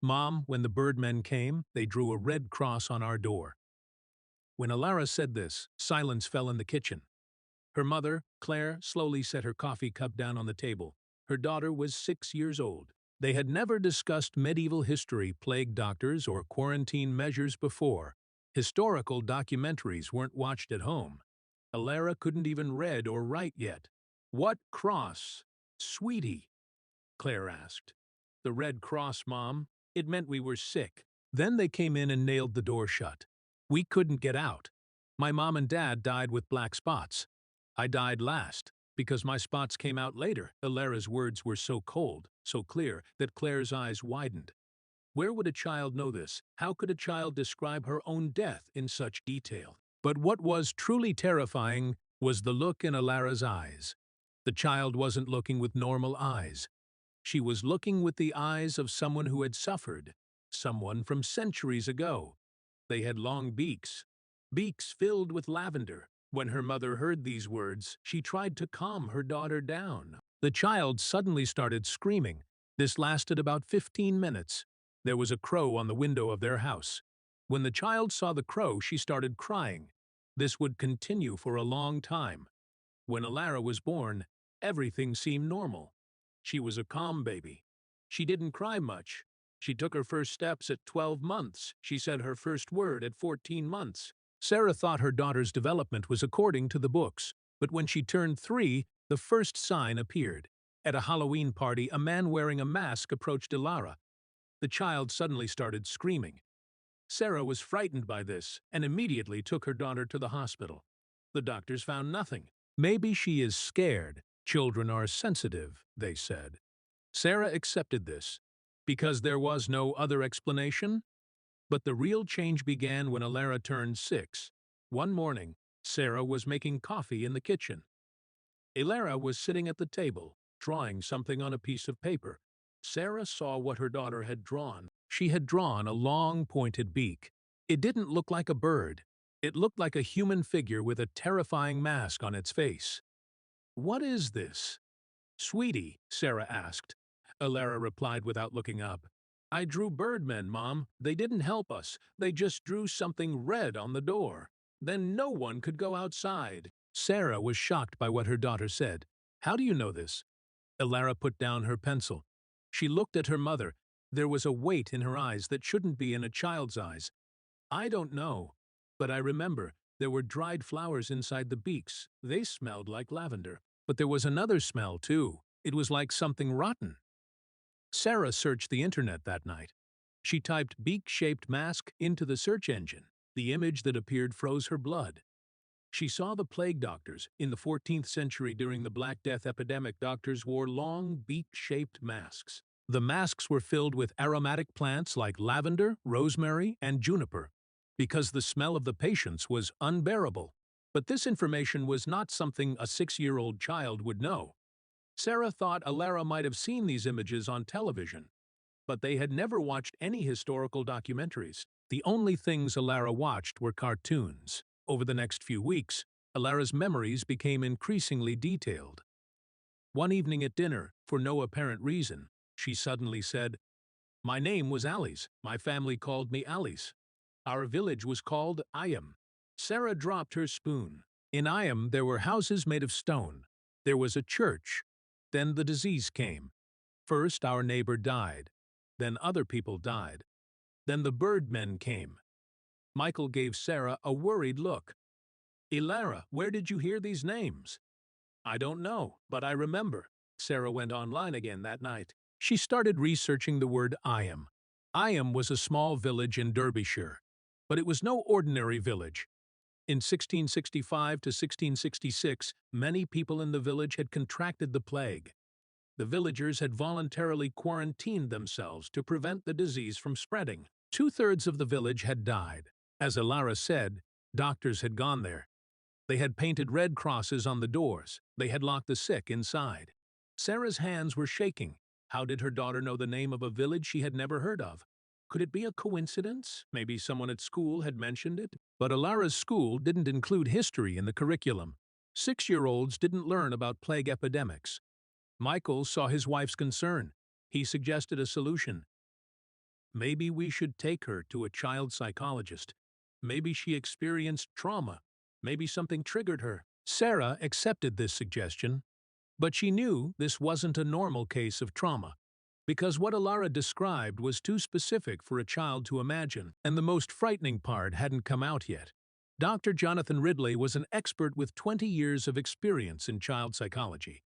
Mom, when the birdmen came, they drew a red cross on our door. When Elara said this, silence fell in the kitchen. Her mother, Claire, slowly set her coffee cup down on the table. Her daughter was 6 years old. They had never discussed medieval history, plague doctors, or quarantine measures before. Historical documentaries weren't watched at home. Elara couldn't even read or write yet. "What cross?" "Sweetie," Claire asked. "The Red Cross, Mom. It meant we were sick." Then they came in and nailed the door shut. We couldn't get out. My mom and dad died with black spots. I died last, because my spots came out later. Elara's words were so cold, so clear, that Claire's eyes widened. Where would a child know this? How could a child describe her own death in such detail? But what was truly terrifying was the look in Elara's eyes. The child wasn't looking with normal eyes. She was looking with the eyes of someone who had suffered, someone from centuries ago. They had long beaks, beaks filled with lavender. When her mother heard these words, she tried to calm her daughter down. The child suddenly started screaming. This lasted about 15 minutes. There was a crow on the window of their house. When the child saw the crow, she started crying. This would continue for a long time. When Elara was born, everything seemed normal. She was a calm baby. She didn't cry much. She took her first steps at 12 months. She said her first word at 14 months. Sarah thought her daughter's development was according to the books, but when she turned 3, the first sign appeared. At a Halloween party, a man wearing a mask approached Elara. The child suddenly started screaming. Sarah was frightened by this and immediately took her daughter to the hospital. The doctors found nothing. "Maybe she is scared. Children are sensitive," they said. Sarah accepted this, because there was no other explanation. But the real change began when Elara turned 6. One morning, Sarah was making coffee in the kitchen. Elara was sitting at the table, drawing something on a piece of paper. Sarah saw what her daughter had drawn. She had drawn a long, pointed beak. It didn't look like a bird. It looked like a human figure with a terrifying mask on its face. "What is this?" "Sweetie," Sarah asked. Elara replied without looking up. "I drew birdmen, Mom. They didn't help us. They just drew something red on the door. Then no one could go outside." Sarah was shocked by what her daughter said. "How do you know this?" Elara put down her pencil. She looked at her mother. There was a weight in her eyes that shouldn't be in a child's eyes. "I don't know, but I remember there were dried flowers inside the beaks. They smelled like lavender. But there was another smell, too. It was like something rotten." Sarah searched the internet that night. She typed beak-shaped mask into the search engine. The image that appeared froze her blood. She saw the plague doctors. In the 14th century during the Black Death epidemic, doctors wore long, beak-shaped masks. The masks were filled with aromatic plants like lavender, rosemary, and juniper, because the smell of the patients was unbearable. But this information was not something a 6-year-old child would know. Sarah thought Elara might have seen these images on television, but they had never watched any historical documentaries. The only things Elara watched were cartoons. Over the next few weeks, Elara's memories became increasingly detailed. One evening at dinner, for no apparent reason, she suddenly said, "My name was Alice. My family called me Alice. Our village was called Iam." Sarah dropped her spoon. In Iam, there were houses made of stone. There was a church. Then the disease came. First, our neighbor died. Then other people died. Then the birdmen came. Michael gave Sarah a worried look. "Elara, where did you hear these names?" "I don't know, but I remember." Sarah went online again that night. She started researching the word Iam. Iam was a small village in Derbyshire, but it was no ordinary village. In 1665 to 1666, many people in the village had contracted the plague. The villagers had voluntarily quarantined themselves to prevent the disease from spreading. 2/3 of the village had died. As Elara said, doctors had gone there. They had painted red crosses on the doors. They had locked the sick inside. Sarah's hands were shaking. How did her daughter know the name of a village she had never heard of? Could it be a coincidence? Maybe someone at school had mentioned it? But Elara's school didn't include history in the curriculum. 6-year-olds didn't learn about plague epidemics. Michael saw his wife's concern. He suggested a solution. Maybe we should take her to a child psychologist. Maybe she experienced trauma. Maybe something triggered her. Sarah accepted this suggestion, but she knew this wasn't a normal case of trauma, because what Elara described was too specific for a child to imagine, and the most frightening part hadn't come out yet. Dr. Jonathan Ridley was an expert with 20 years of experience in child psychology.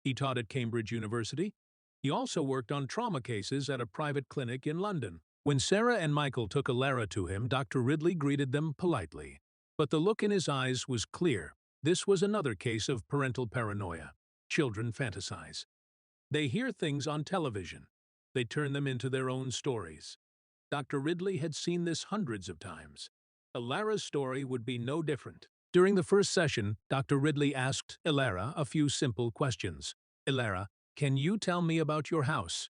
He taught at Cambridge University. He also worked on trauma cases at a private clinic in London. When Sarah and Michael took Elara to him, Dr. Ridley greeted them politely. But the look in his eyes was clear. This was another case of parental paranoia. Children fantasize. They hear things on television. They turn them into their own stories. Dr. Ridley had seen this hundreds of times. Elara's story would be no different. During the first session, Dr. Ridley asked Elara a few simple questions. Elara, can you tell me about your house?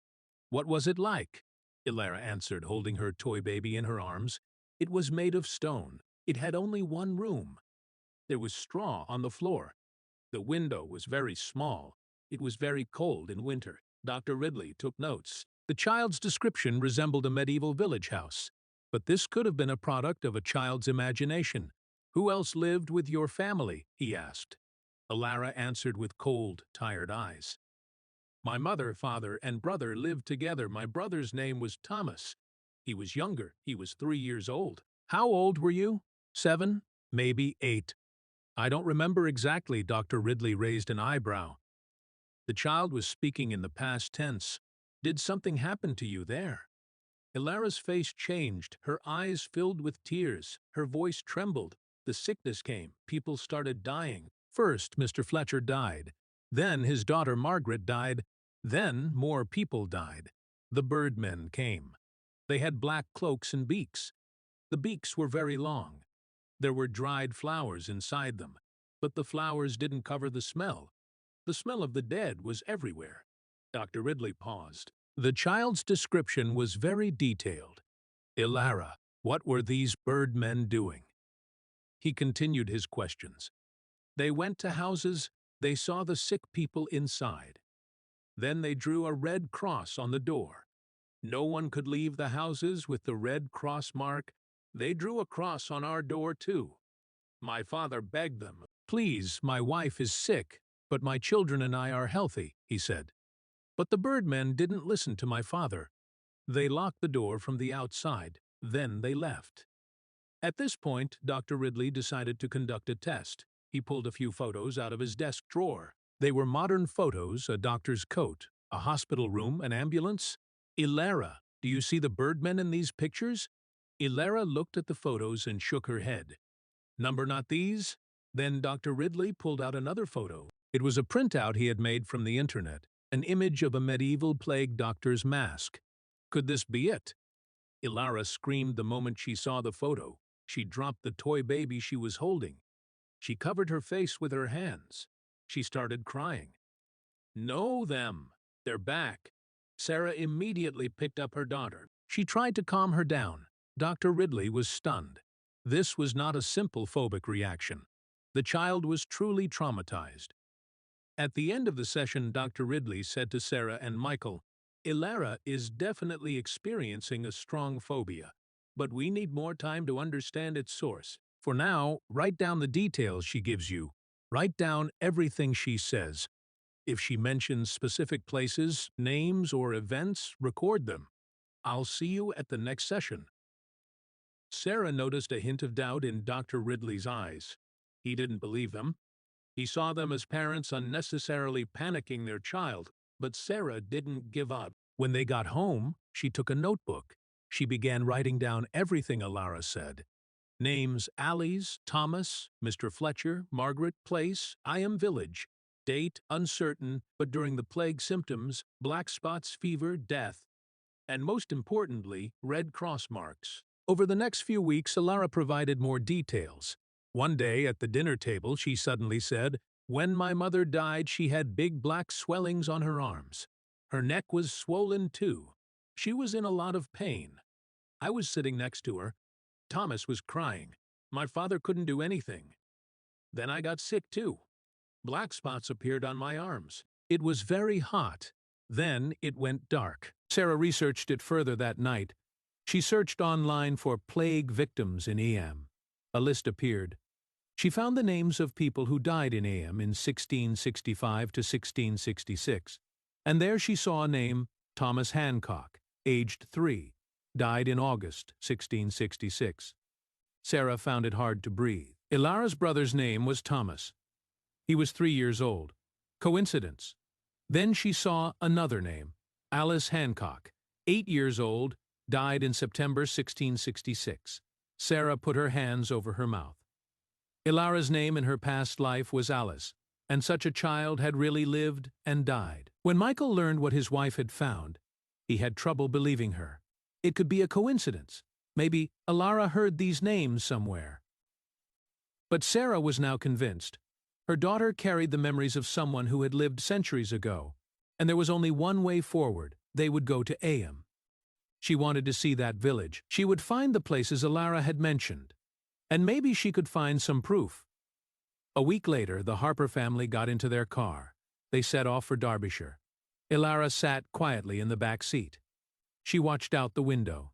What was it like? Elara answered, holding her toy baby in her arms. It was made of stone. It had only one room. There was straw on the floor. The window was very small. It was very cold in winter. Dr. Ridley took notes. The child's description resembled a medieval village house. But this could have been a product of a child's imagination. Who else lived with your family? He asked. Elara answered with cold, tired eyes. My mother, father, and brother lived together. My brother's name was Thomas. He was younger. He was 3 years old. How old were you? 7? Maybe 8. I don't remember exactly. Dr. Ridley raised an eyebrow. The child was speaking in the past tense. Did something happen to you there? Elara's face changed. Her eyes filled with tears. Her voice trembled. The sickness came. People started dying. First, Mr. Fletcher died. Then his daughter Margaret died. Then more people died. The birdmen came. They had black cloaks and beaks. The beaks were very long. There were dried flowers inside them, but the flowers didn't cover the smell. The smell of the dead was everywhere. Dr. Ridley paused. The child's description was very detailed. Elara, what were these birdmen doing? He continued his questions. They went to houses. They saw the sick people inside. Then they drew a red cross on the door. No one could leave the houses with the red cross mark. They drew a cross on our door too. My father begged them. Please, my wife is sick, but my children and I are healthy, he said. But the birdmen didn't listen to my father. They locked the door from the outside. Then they left. At this point, Dr. Ridley decided to conduct a test. He pulled a few photos out of his desk drawer. They were modern photos, a doctor's coat, a hospital room, an ambulance. Elara, do you see the birdmen in these pictures? Elara looked at the photos and shook her head. Number not these? Then Dr. Ridley pulled out another photo. It was a printout he had made from the internet, an image of a medieval plague doctor's mask. Could this be it? Elara screamed the moment she saw the photo. She dropped the toy baby she was holding. She covered her face with her hands. She started crying. Know them. They're back. Sarah immediately picked up her daughter. She tried to calm her down. Dr. Ridley was stunned. This was not a simple phobic reaction. The child was truly traumatized. At the end of the session, Dr. Ridley said to Sarah and Michael, Elara is definitely experiencing a strong phobia, but we need more time to understand its source. For now, write down the details she gives you. Write down everything she says. If she mentions specific places, names, or events, record them. I'll see you at the next session. Sarah noticed a hint of doubt in Dr. Ridley's eyes. He didn't believe them. He saw them as parents unnecessarily panicking their child, but Sarah didn't give up. When they got home, she took a notebook. She began writing down everything Elara said. Names: Alice, Thomas, Mr. Fletcher, Margaret, place, I am village. Date: uncertain, but during the plague symptoms, black spots, fever, death. And most importantly, red cross marks. Over the next few weeks, Elara provided more details. One day at the dinner table, she suddenly said, when my mother died, she had big black swellings on her arms. Her neck was swollen too. She was in a lot of pain. I was sitting next to her. Thomas was crying. My father couldn't do anything. Then I got sick too. Black spots appeared on my arms. It was very hot. Then it went dark. Sarah researched it further that night. She searched online for plague victims in AM. A list appeared. She found the names of people who died in AM in 1665 to 1666. And there she saw a name, Thomas Hancock, aged 3, died in August 1666. Sarah found it hard to breathe. Elara's brother's name was Thomas. He was 3 years old. Coincidence. Then she saw another name, Alice Hancock, 8 years old, died in September 1666. Sarah put her hands over her mouth. Elara's name in her past life was Alice, and such a child had really lived and died. When Michael learned what his wife had found, he had trouble believing her. It could be a coincidence. Maybe Elara heard these names somewhere. But Sarah was now convinced. Her daughter carried the memories of someone who had lived centuries ago, and there was only one way forward. They would go to AM. She wanted to see that village. She would find the places Elara had mentioned, and maybe she could find some proof. A week later, the Harper family got into their car. They set off for Derbyshire. Elara sat quietly in the back seat. She watched out the window.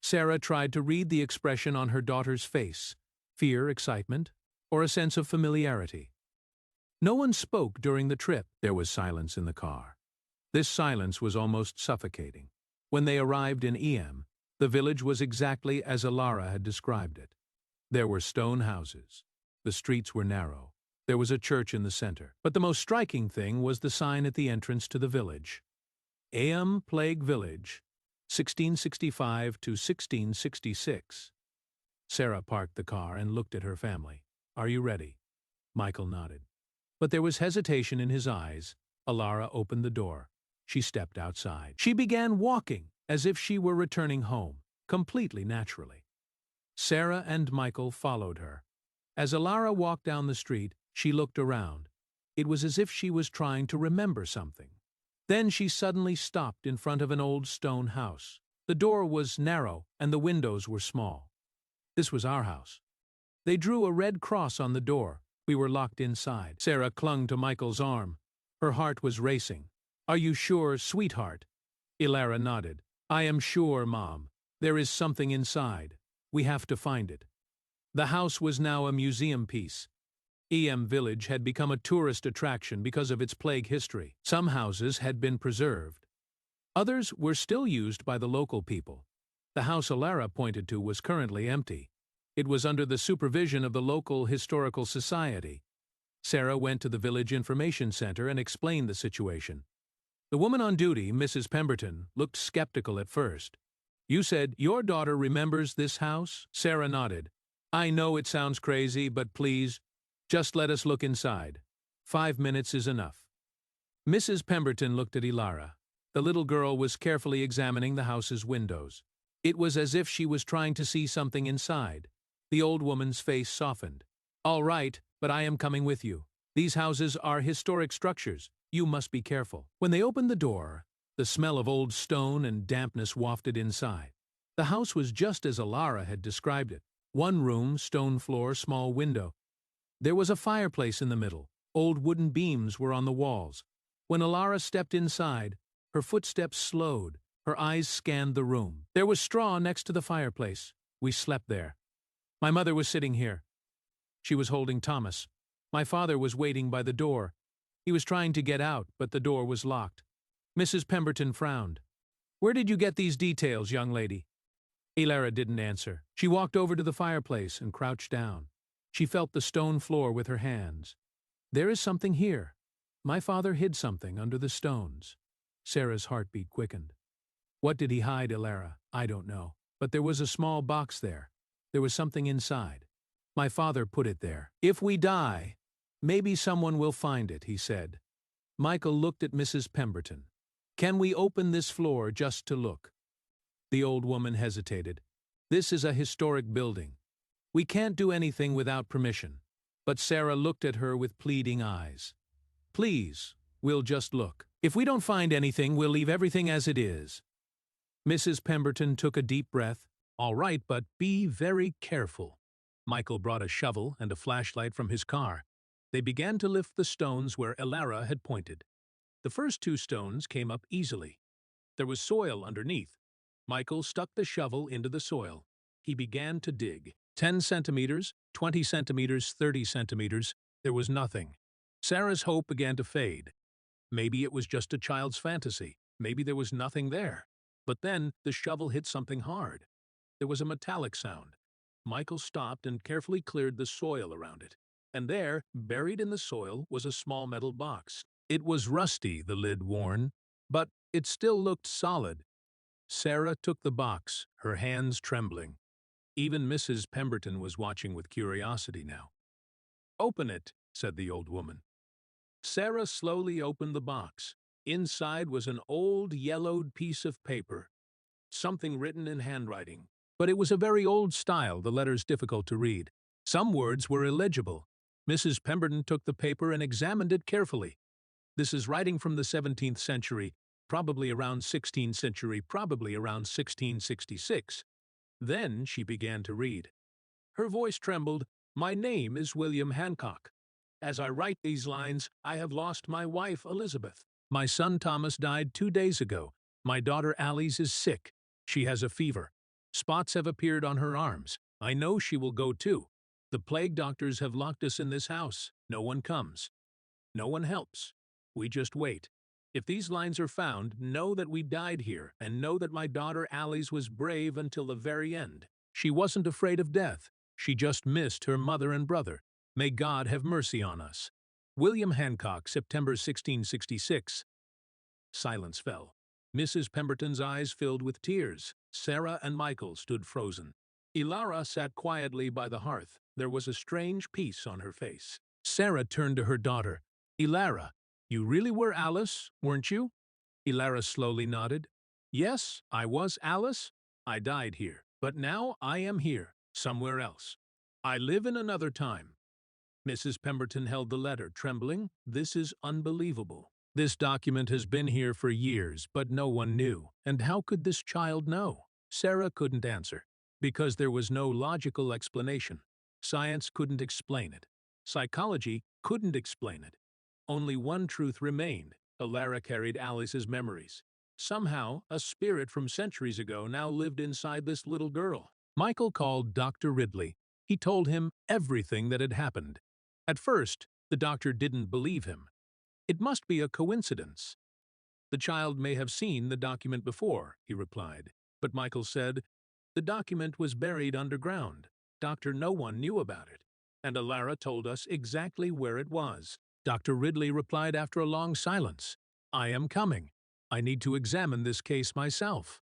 Sarah tried to read the expression on her daughter's face, fear, excitement, or a sense of familiarity. No one spoke during the trip. There was silence in the car. This silence was almost suffocating. When they arrived in EM, the village was exactly as Elara had described it. There were stone houses. The streets were narrow. There was a church in the center. But the most striking thing was the sign at the entrance to the village. AM Plague Village, 1665 to 1666. Sarah parked the car and looked at her family. Are you ready? Michael nodded. But there was hesitation in his eyes. Elara opened the door. She stepped outside. She began walking as if she were returning home, completely naturally. Sarah and Michael followed her. As Elara walked down the street, she looked around. It was as if she was trying to remember something. Then she suddenly stopped in front of an old stone house. The door was narrow and the windows were small. This was our house. They drew a red cross on the door. We were locked inside. Sarah clung to Michael's arm. Her heart was racing. Are you sure, sweetheart? Elara nodded. I am sure, Mom. There is something inside. We have to find it. The house was now a museum piece. EM Village had become a tourist attraction because of its plague history. Some houses had been preserved. Others were still used by the local people. The house Elara pointed to was currently empty. It was under the supervision of the local historical society. Sarah went to the village information center and explained the situation. The woman on duty, Mrs. Pemberton, looked skeptical at first. You said your daughter remembers this house? Sarah nodded. I know it sounds crazy, but please, just let us look inside. 5 minutes is enough. Mrs. Pemberton looked at Elara. The little girl was carefully examining the house's windows. It was as if she was trying to see something inside. The old woman's face softened. All right, but I am coming with you. These houses are historic structures. You must be careful. When they opened the door, the smell of old stone and dampness wafted inside. The house was just as Elara had described it. One room, stone floor, small window. There was a fireplace in the middle. Old wooden beams were on the walls. When Elara stepped inside, her footsteps slowed. Her eyes scanned the room. There was straw next to the fireplace. We slept there. My mother was sitting here. She was holding Thomas. My father was waiting by the door. He was trying to get out, but the door was locked. Mrs. Pemberton frowned. Where did you get these details, young lady? Elara didn't answer. She walked over to the fireplace and crouched down. She felt the stone floor with her hands. There is something here. My father hid something under the stones. Sarah's heartbeat quickened. What did he hide, Elara? I don't know. But there was a small box there. There was something inside. My father put it there. If we die, maybe someone will find it, he said. Michael looked at Mrs. Pemberton. Can we open this floor just to look? The old woman hesitated. This is a historic building. We can't do anything without permission. But Sarah looked at her with pleading eyes. Please, we'll just look. If we don't find anything, we'll leave everything as it is. Mrs. Pemberton took a deep breath. All right, but be very careful. Michael brought a shovel and a flashlight from his car. They began to lift the stones where Elara had pointed. The first 2 stones came up easily. There was soil underneath. Michael stuck the shovel into the soil. He began to dig. 10 centimeters, 20 centimeters, 30 centimeters. There was nothing. Sarah's hope began to fade. Maybe it was just a child's fantasy. Maybe there was nothing there. But then the shovel hit something hard. There was a metallic sound. Michael stopped and carefully cleared the soil around it. And there, buried in the soil, was a small metal box. It was rusty, the lid worn, but it still looked solid. Sarah took the box, her hands trembling. Even Mrs. Pemberton was watching with curiosity now. "Open it," said the old woman. Sarah slowly opened the box. Inside was an old, yellowed piece of paper, something written in handwriting. But it was a very old style, the letters difficult to read. Some words were illegible. Mrs. Pemberton took the paper and examined it carefully. This is writing from the 17th century, probably around 16th century, probably around 1666. Then she began to read. Her voice trembled. "My name is William Hancock. As I write these lines, I have lost my wife, Elizabeth. My son Thomas died 2 days ago. My daughter Alice is sick. She has a fever. Spots have appeared on her arms. I know she will go too. The plague doctors have locked us in this house. No one comes. No one helps. We just wait. If these lines are found, know that we died here, and know that my daughter Alice was brave until the very end. She wasn't afraid of death. She just missed her mother and brother. May God have mercy on us. William Hancock, September 1666. Silence fell. Mrs. Pemberton's eyes filled with tears. Sarah and Michael stood frozen. Elara sat quietly by the hearth. There was a strange peace on her face. Sarah turned to her daughter. "Elara, you really were Alice, weren't you?" Elara slowly nodded. "Yes, I was Alice. I died here. But now I am here, somewhere else. I live in another time." Mrs. Pemberton held the letter, trembling. "This is unbelievable. This document has been here for years, but no one knew. And how could this child know?" Sarah couldn't answer, because there was no logical explanation. Science couldn't explain it. Psychology couldn't explain it. Only one truth remained. Elara carried Alice's memories. Somehow, a spirit from centuries ago now lived inside this little girl. Michael called Dr. Ridley. He told him everything that had happened. At first, the doctor didn't believe him. It must be a coincidence. "The child may have seen the document before," he replied. But Michael said, "The document was buried underground. Doctor, no one knew about it. And Elara told us exactly where it was." Dr. Ridley replied after a long silence, "I am coming. I need to examine this case myself."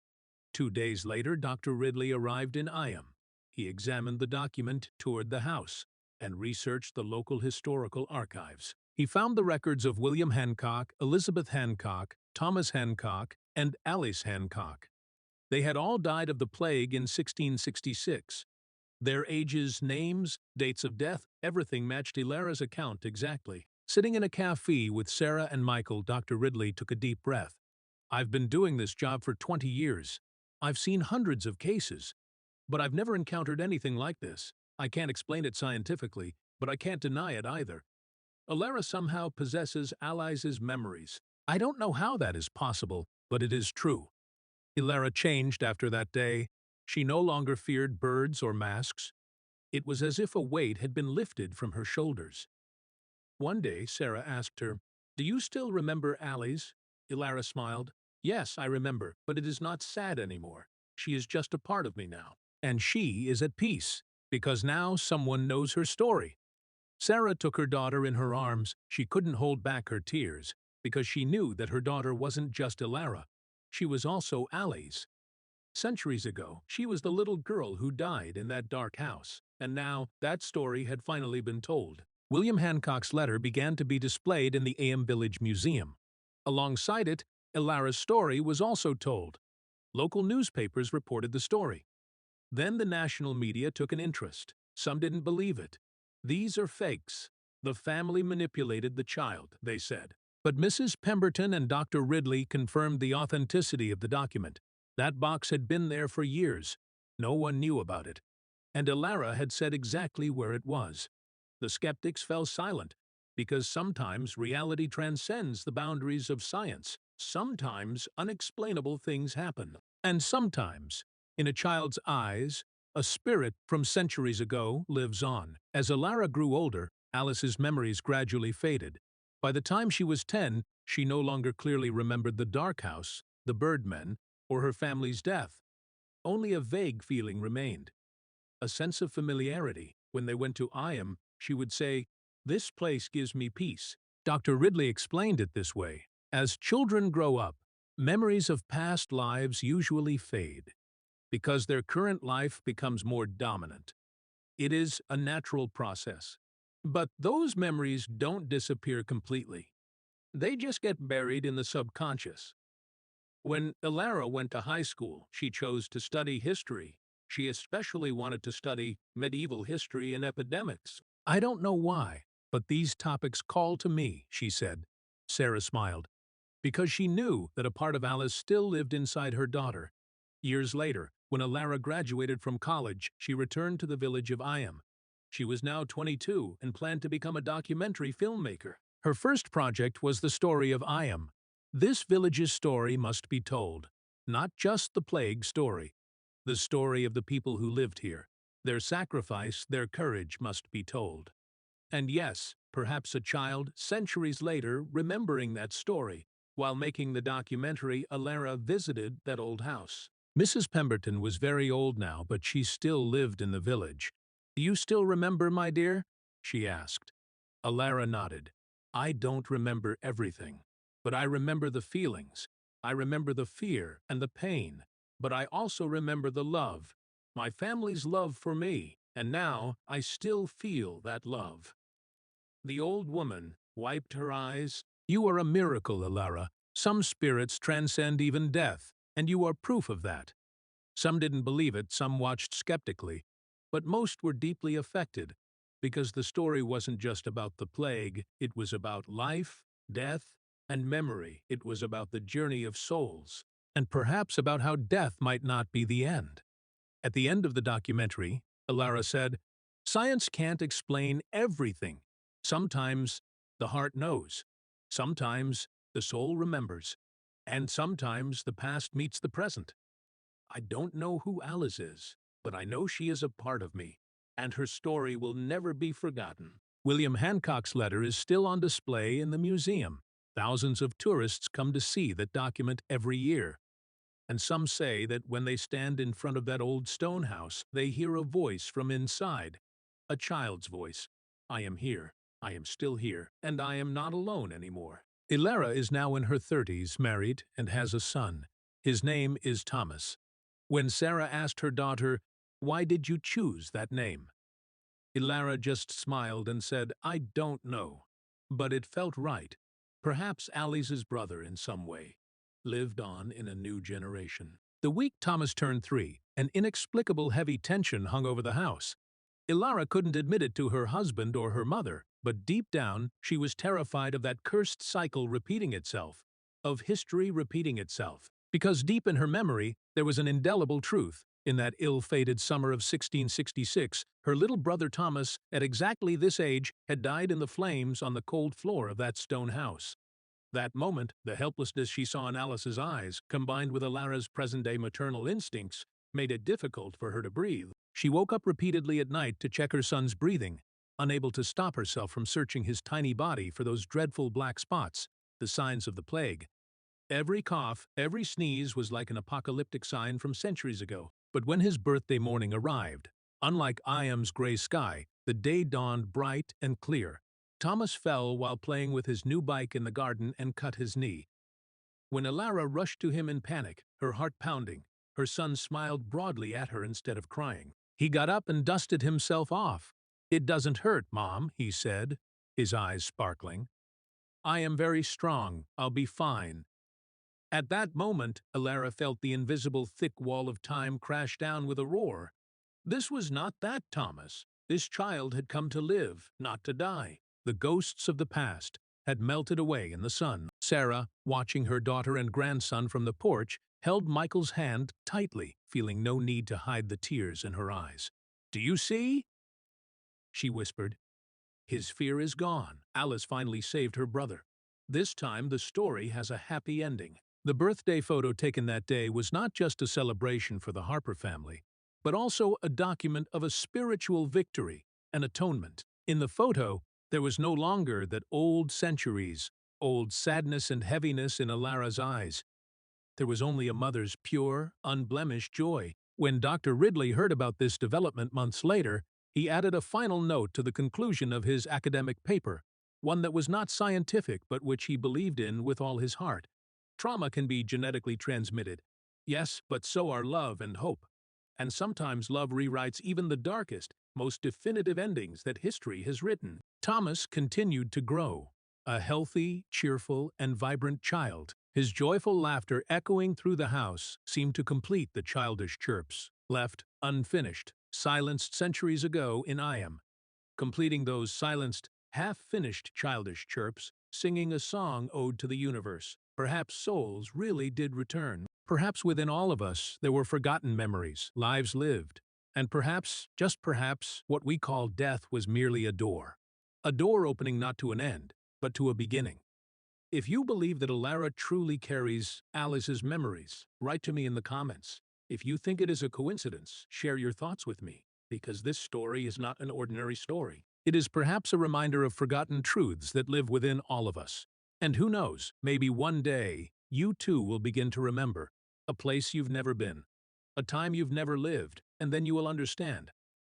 2 days later, Dr. Ridley arrived in Iam. He examined the document, toured the house, and researched the local historical archives. He found the records of William Hancock, Elizabeth Hancock, Thomas Hancock, and Alice Hancock. They had all died of the plague in 1666. Their ages, names, dates of death, everything matched Elara's account exactly. Sitting in a cafe with Sarah and Michael, Dr. Ridley took a deep breath. "I've been doing this job for 20 years. I've seen hundreds of cases, but I've never encountered anything like this. I can't explain it scientifically, but I can't deny it either. Elara somehow possesses Alice's memories. I don't know how that is possible, but it is true." Elara changed after that day. She no longer feared birds or masks. It was as if a weight had been lifted from her shoulders. One day, Sarah asked her, "Do you still remember Alice?" Elara smiled. "Yes, I remember, but it is not sad anymore. She is just a part of me now. And she is at peace, because now someone knows her story." Sarah took her daughter in her arms. She couldn't hold back her tears, because she knew that her daughter wasn't just Elara. She was also Alice. Centuries ago, she was the little girl who died in that dark house, and now that story had finally been told. William Hancock's letter began to be displayed in the Iam Village Museum. Alongside it, Elara's story was also told. Local newspapers reported the story. Then the national media took an interest. Some didn't believe it. "These are fakes. The family manipulated the child," they said. But Mrs. Pemberton and Dr. Ridley confirmed the authenticity of the document. That box had been there for years. No one knew about it. And Elara had said exactly where it was. The skeptics fell silent, because sometimes reality transcends the boundaries of science. Sometimes unexplainable things happen. And sometimes, in a child's eyes, a spirit from centuries ago lives on. As Elara grew older, Alice's memories gradually faded. By the time she was 10, she no longer clearly remembered the dark house, the birdmen, or her family's death. Only a vague feeling remained, a sense of familiarity. When they went to Iam, she would say, "This place gives me peace." Dr. Ridley explained it this way. As children grow up, memories of past lives usually fade because their current life becomes more dominant. It is a natural process. But those memories don't disappear completely. They just get buried in the subconscious. When Elara went to high school, she chose to study history. She especially wanted to study medieval history and epidemics. "I don't know why, but these topics call to me," she said. Sarah smiled, because she knew that a part of Alice still lived inside her daughter. Years later, when Elara graduated from college, she returned to the village of Iam. She was now 22 and planned to become a documentary filmmaker. Her first project was the story of Iam. This village's story must be told, not just the plague story. The story of the people who lived here. Their sacrifice, their courage must be told. And yes, perhaps a child, centuries later, remembering that story. While making the documentary, Elara visited that old house. Mrs. Pemberton was very old now, but she still lived in the village. "Do you still remember, my dear?" she asked. Elara nodded. "I don't remember everything, but I remember the feelings. I remember the fear and the pain, but I also remember the love, my family's love for me, and now I still feel that love." The old woman wiped her eyes. "You are a miracle, Elara. Some spirits transcend even death, and you are proof of that." Some didn't believe it, some watched skeptically, but most were deeply affected, because the story wasn't just about the plague, it was about life, death, and memory. It was about the journey of souls, and perhaps about how death might not be the end. At the end of the documentary, Elara said, "Science can't explain everything. Sometimes the heart knows. Sometimes the soul remembers. And sometimes the past meets the present. I don't know who Alice is, but I know she is a part of me, and her story will never be forgotten." William Hancock's letter is still on display in the museum. Thousands of tourists come to see that document every year. And some say that when they stand in front of that old stone house, they hear a voice from inside, a child's voice. "I am here, I am still here, and I am not alone anymore." Elara is now in her 30s, married, and has a son. His name is Thomas. When Sarah asked her daughter, "Why did you choose that name?" Elara just smiled and said, "I don't know, but it felt right. Perhaps Alice's brother in some way lived on in a new generation." The week Thomas turned 3, an inexplicable heavy tension hung over the house. Elara couldn't admit it to her husband or her mother, but deep down she was terrified of that cursed cycle repeating itself, of history repeating itself. Because deep in her memory there was an indelible truth. In that ill-fated summer of 1666, her little brother Thomas, at exactly this age, had died in the flames on the cold floor of that stone house. That moment, the helplessness she saw in Alice's eyes, combined with Elara's present-day maternal instincts, made it difficult for her to breathe. She woke up repeatedly at night to check her son's breathing, unable to stop herself from searching his tiny body for those dreadful black spots, the signs of the plague. Every cough, every sneeze was like an apocalyptic sign from centuries ago. But when his birthday morning arrived, unlike Iam's gray sky, the day dawned bright and clear. Thomas fell while playing with his new bike in the garden and cut his knee. When Elara rushed to him in panic, her heart pounding, her son smiled broadly at her instead of crying. He got up and dusted himself off. "It doesn't hurt, Mom," he said, his eyes sparkling. "I am very strong. I'll be fine." At that moment, Elara felt the invisible thick wall of time crash down with a roar. This was not that Thomas. This child had come to live, not to die. The ghosts of the past had melted away in the sun. Sarah, watching her daughter and grandson from the porch, held Michael's hand tightly, feeling no need to hide the tears in her eyes. "Do you see?" she whispered. "His fear is gone." Alice finally saved her brother. This time the story has a happy ending. The birthday photo taken that day was not just a celebration for the Harper family, but also a document of a spiritual victory and atonement. In the photo, there was no longer that old centuries, old sadness and heaviness in Elara's eyes. There was only a mother's pure, unblemished joy. When Dr. Ridley heard about this development months later, he added a final note to the conclusion of his academic paper, one that was not scientific but which he believed in with all his heart. Trauma can be genetically transmitted. Yes, but so are love and hope. And sometimes love rewrites even the darkest, most definitive endings that history has written. Thomas continued to grow, a healthy, cheerful, and vibrant child. His joyful laughter echoing through the house seemed to complete the childish chirps, left unfinished, silenced centuries ago in Iam. Completing those silenced, half-finished childish chirps, singing a song ode to the universe. Perhaps souls really did return. Perhaps within all of us there were forgotten memories, lives lived. And perhaps, just perhaps, what we call death was merely a door. A door opening not to an end, but to a beginning. If you believe that Elara truly carries Alice's memories, write to me in the comments. If you think it is a coincidence, share your thoughts with me, because this story is not an ordinary story. It is perhaps a reminder of forgotten truths that live within all of us. And who knows, maybe one day, you too will begin to remember a place you've never been, a time you've never lived, and then you will understand.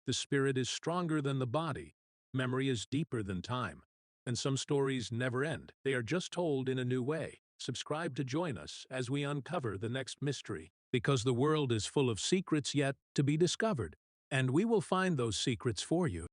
The spirit is stronger than the body. Memory is deeper than time. And some stories never end. They are just told in a new way. Subscribe to join us as we uncover the next mystery, because the world is full of secrets yet to be discovered, and we will find those secrets for you.